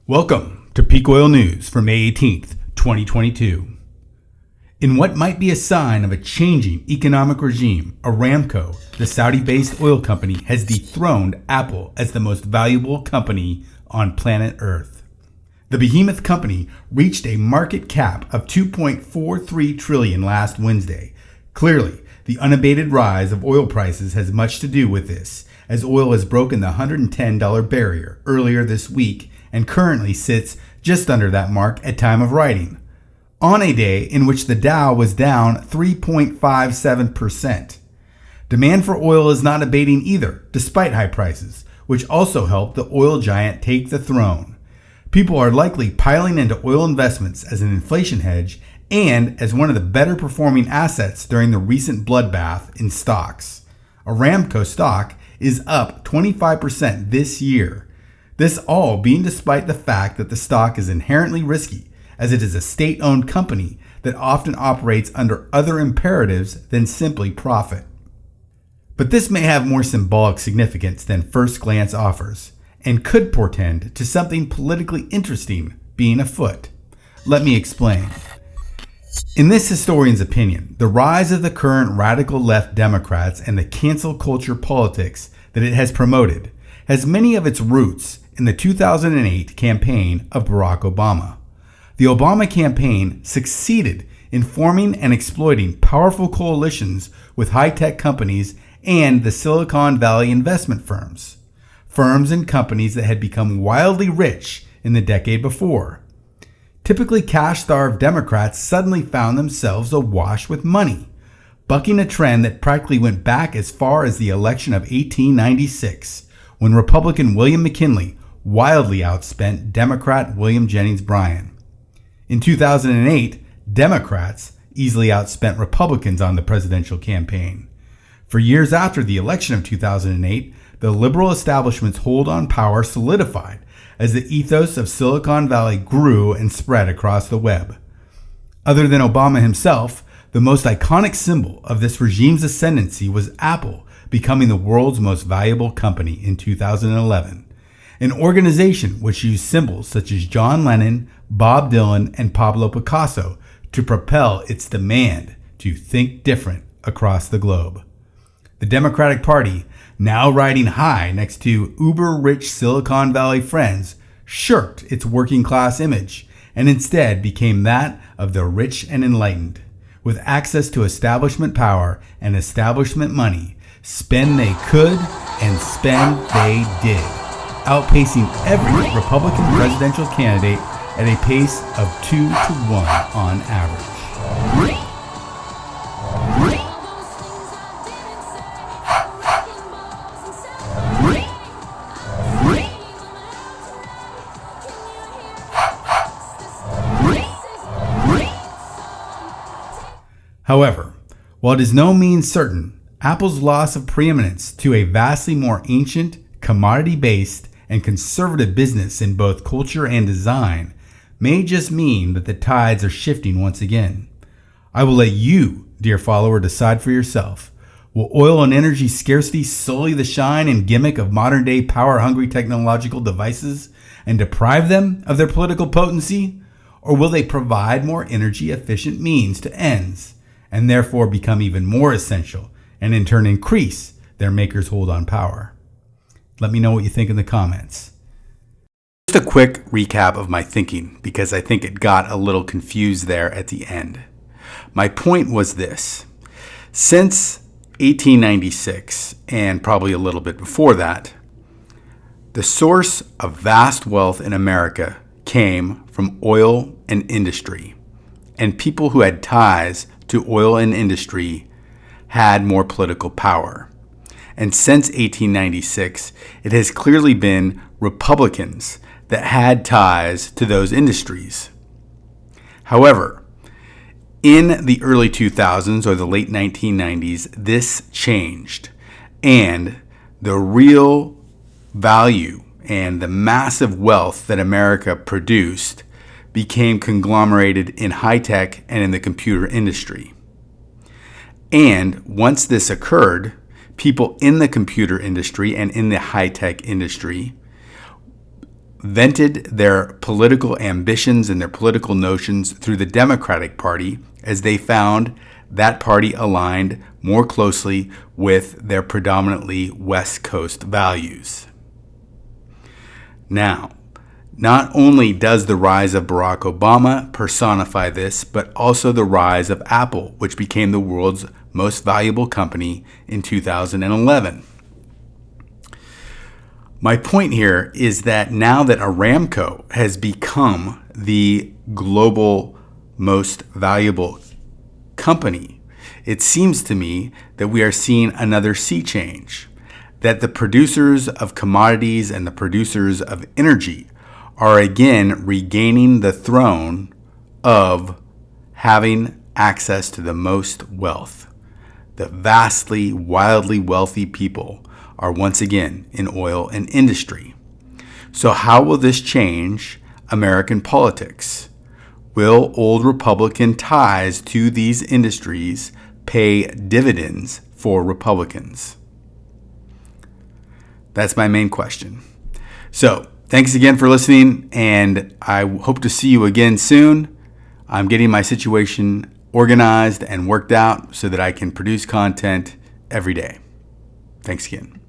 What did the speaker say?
Welcome to Peak Oil News for May 18th, 2022. In what might be a sign of a changing economic regime, Aramco, the Saudi-based oil company, has dethroned Apple as the most valuable company on planet Earth. The behemoth company reached a market cap of $2.43 trillion last Wednesday. Clearly, the unabated rise of oil prices has much to do with this, as oil has broken the $110 barrier earlier this week and currently sits just under that mark at time of writing, on a day in which the Dow was down 3.57%. Demand for oil is not abating either, despite high prices, which also helped the oil giant take the throne. People are likely piling into oil investments as an inflation hedge and as one of the better performing assets during the recent bloodbath in stocks. Aramco stock is up 25% this year. This all being despite the fact that the stock is inherently risky, as it is a state-owned company that often operates under other imperatives than simply profit. But this may have more symbolic significance than first glance offers, and could portend to something politically interesting being afoot. Let me explain. In this historian's opinion, the rise of the current radical left Democrats and the cancel culture politics that it has promoted has many of its roots in the 2008 campaign of Barack Obama. The Obama campaign succeeded in forming and exploiting powerful coalitions with high-tech companies and the Silicon Valley investment firms and companies that had become wildly rich in the decade before. Typically cash-starved Democrats suddenly found themselves awash with money, bucking a trend that practically went back as far as the election of 1896, when Republican William McKinley wildly outspent Democrat William Jennings Bryan. In 2008, Democrats easily outspent Republicans on the presidential campaign. For years after the election of 2008, the liberal establishment's hold on power solidified as the ethos of Silicon Valley grew and spread across the web. Other than Obama himself, the most iconic symbol of this regime's ascendancy was Apple becoming the world's most valuable company in 2011. An organization which used symbols such as John Lennon, Bob Dylan, and Pablo Picasso to propel its demand to think different across the globe. The Democratic Party, now riding high next to uber-rich Silicon Valley friends, shirked its working-class image and instead became that of the rich and enlightened. With access to establishment power and establishment money, spend they could and spend they did, outpacing every Republican presidential candidate at a pace of 2-to-1 on average. However, while it is no means certain, Apple's loss of preeminence to a vastly more ancient, commodity-based, and conservative business in both culture and design may just mean that the tides are shifting once again. I will let you, dear follower, decide for yourself. Will oil and energy scarcity sully the shine and gimmick of modern-day power-hungry technological devices and deprive them of their political potency? Or will they provide more energy-efficient means to ends, and therefore become even more essential, and in turn increase their makers' hold on power? Let me know what you think in the comments. Just a quick recap of my thinking, because I think it got a little confused there at the end. My point was this. Since 1896, and probably a little bit before that, the source of vast wealth in America came from oil and industry, and people who had ties to oil and industry had more political power. And since 1896, it has clearly been Republicans that had ties to those industries. However, in the early 2000s or the late 1990s, this changed, and the real value and the massive wealth that America produced became conglomerated in high tech and in the computer industry. And once this occurred, people in the computer industry and in the high tech industry vented their political ambitions and their political notions through the Democratic Party, as they found that party aligned more closely with their predominantly West Coast values. Now, not only does the rise of Barack Obama personify this, but also the rise of Apple, which became the world's most valuable company in 2011. My point here is that now that Aramco has become the global most valuable company, it seems to me that we are seeing another sea change, that the producers of commodities and the producers of energy are again regaining the throne of having access to the most wealth. The vastly, wildly wealthy people are once again in oil and industry. So how will this change American politics? Will old Republican ties to these industries pay dividends for Republicans? That's my main question. So, thanks again for listening, and I hope to see you again soon. I'm getting my situation organized and worked out so that I can produce content every day. Thanks again.